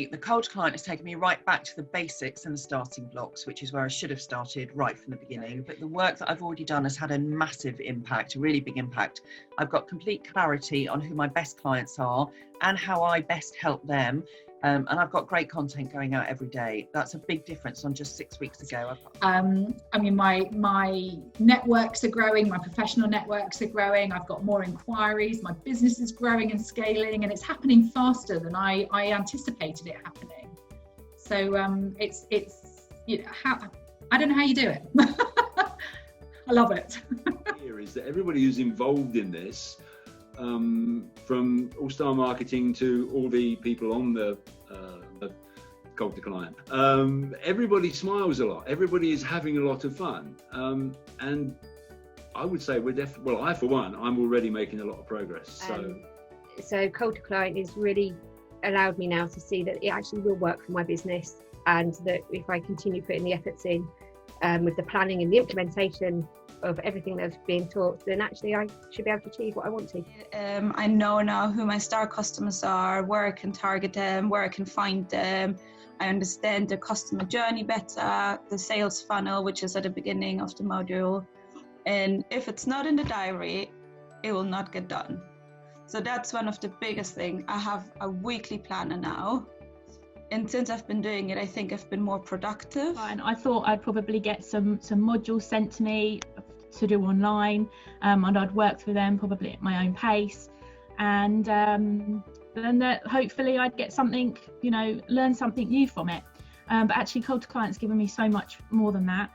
The cold client has taken me right back to the basics and the starting blocks, which is where I should have started right from the beginning. But the work that I've already done has had a massive impact, a really big impact. I've got complete clarity on who my best clients are and how I best help them. And I've got great content going out every day. That's a big difference on just 6 weeks ago. I mean, my networks are growing, my professional networks are growing. I've got more inquiries. My business is growing and scaling, and it's happening faster than I anticipated it happening. So it's you know, I don't know how you do it. I love it. Here is that everybody who's involved in this, from all-star marketing to all the people on the cold to client, everybody smiles a lot. Everybody is having a lot of fun, and I would say I for one, I'm already making a lot of progress. So cold to client has really allowed me now to see that it actually will work for my business, and that if I continue putting the efforts in with the planning and the implementation of everything that's being taught, then actually I should be able to achieve what I want to. I know now who my star customers are, where I can target them, where I can find them. I understand the customer journey better, the sales funnel, which is at the beginning of the module. And if it's not in the diary, it will not get done. So that's one of the biggest things. I have a weekly planner now. And since I've been doing it, I think I've been more productive. And I thought I'd probably get some modules sent to me to do online, and I'd work through them probably at my own pace, and then that hopefully I'd get something, learn something new from it. But actually Cold to Client's given me so much more than that.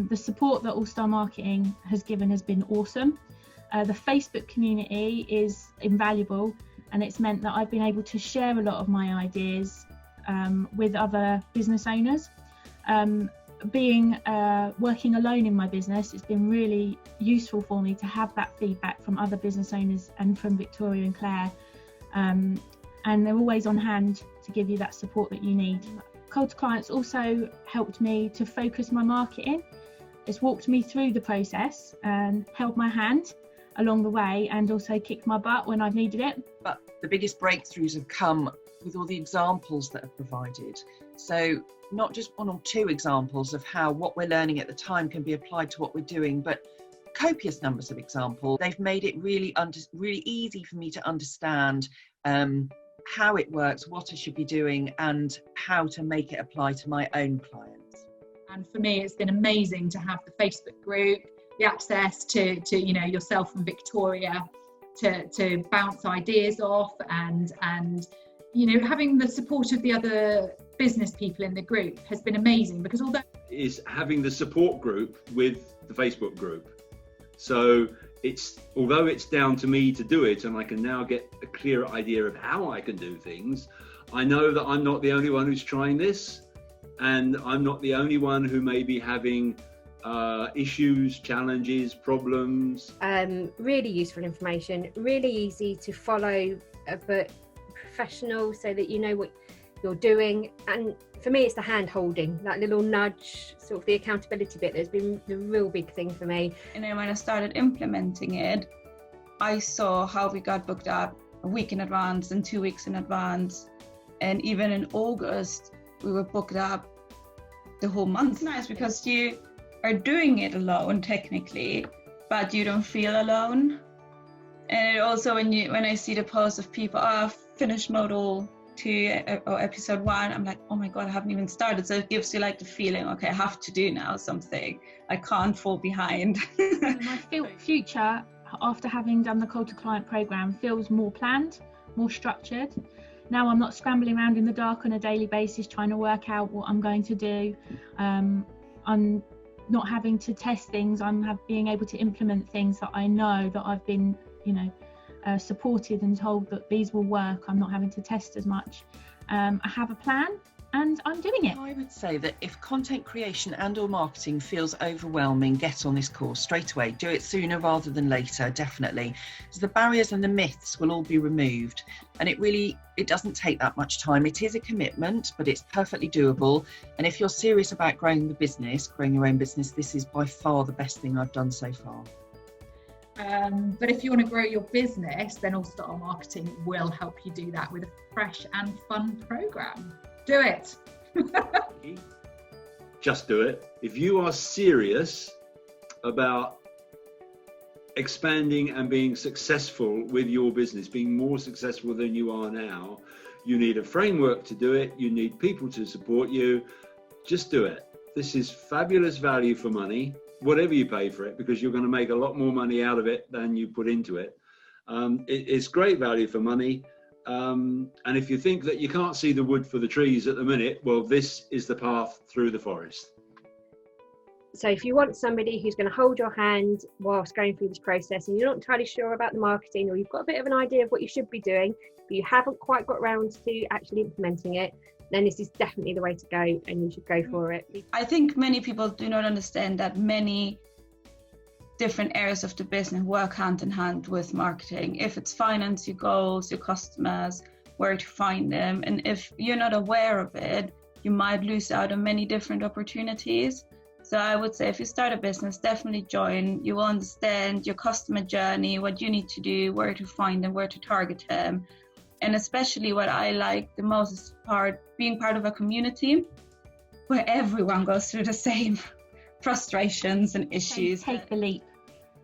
The support that All Star Marketing has given has been awesome. The Facebook community is invaluable, and it's meant that I've been able to share a lot of my ideas with other business owners. Working alone in my business, it's been really useful for me to have that feedback from other business owners and from Victoria and Claire, and they're always on hand to give you that support that you need. Cold to Clients also helped me to focus my marketing. It's walked me through the process and held my hand along the way, and also kicked my butt when I've needed it. But the biggest breakthroughs have come with all the examples that are provided. So not just one or two examples of how what we're learning at the time can be applied to what we're doing, but copious numbers of examples. They've made it really easy for me to understand how it works, what I should be doing, and how to make it apply to my own clients. And for me, it's been amazing to have the Facebook group, the access to yourself and Victoria to bounce ideas off, and having the support of the other business people in the group has been amazing, because is having the support group with the Facebook group. So although it's down to me to do it, and I can now get a clearer idea of how I can do things, I know that I'm not the only one who's trying this, and I'm not the only one who may be having issues, challenges, problems. Really useful information, really easy to follow, but professional, so that you know what you're doing. And for me, it's the hand holding, that little nudge, sort of the accountability bit that's been the real big thing for me. And then when I started implementing it, I saw how we got booked up a week in advance and 2 weeks in advance, and even in August we were booked up the whole month. It's nice because you are doing it alone technically, but you don't feel alone. And it also, when I see the posts of people, finished module 2 or episode 1, I'm like, oh my god, I haven't even started. So it gives you like the feeling, okay, I have to do now something. I can't fall behind. My future, after having done the Cold to Client program, feels more planned, more structured. Now I'm not scrambling around in the dark on a daily basis trying to work out what I'm going to do. I'm not having to test things. I'm being able to implement things that I know that I've been, supported and told that these will work. I'm not having to test as much. I have a plan and I'm doing it. I would say that if content creation and or marketing feels overwhelming, get on this course straight away. Do it sooner rather than later, definitely. So the barriers and the myths will all be removed, and it doesn't take that much time. It is a commitment, but it's perfectly doable. And if you're serious about growing your own business, this is by far the best thing I've done so far. But if you want to grow your business, then All Star Marketing will help you do that with a fresh and fun program. Do it. Just do it. If you are serious about expanding and being successful with your business, being more successful than you are now, you need a framework to do it. You need people to support you. Just do it. This is fabulous value for money, whatever you pay for it, because you're going to make a lot more money out of it than you put into it. It's great value for money. And if you think that you can't see the wood for the trees at the minute, well, this is the path through the forest. So if you want somebody who's going to hold your hand whilst going through this process, and you're not entirely sure about the marketing, or you've got a bit of an idea of what you should be doing, but you haven't quite got around to actually implementing it, then this is definitely the way to go, and you should go for it. I think many people do not understand that many different areas of the business work hand in hand with marketing. If it's finance, your goals, your customers, where to find them, and if you're not aware of it, you might lose out on many different opportunities. So I would say if you start a business, definitely join. You will understand your customer journey, what you need to do, where to find them, where to target them. And especially what I like the most is being part of a community where everyone goes through the same frustrations and issues. Take the leap.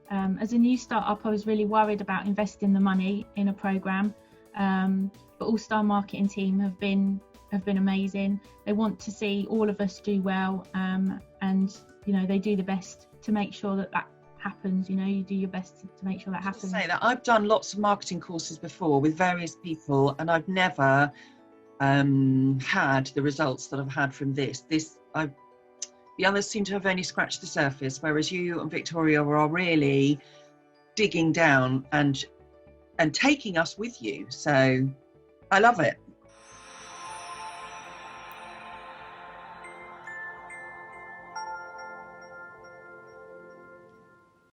As a new startup, I was really worried about investing the money in a program, but All Star Marketing team have been amazing. They want to see all of us do well, and they do the best to make sure that happens. You do your best to make sure that happens. To say that I've done lots of marketing courses before with various people, and I've never had the results that I've had from this. The others seem to have only scratched the surface, whereas you and Victoria are really digging down and taking us with you. So I love it.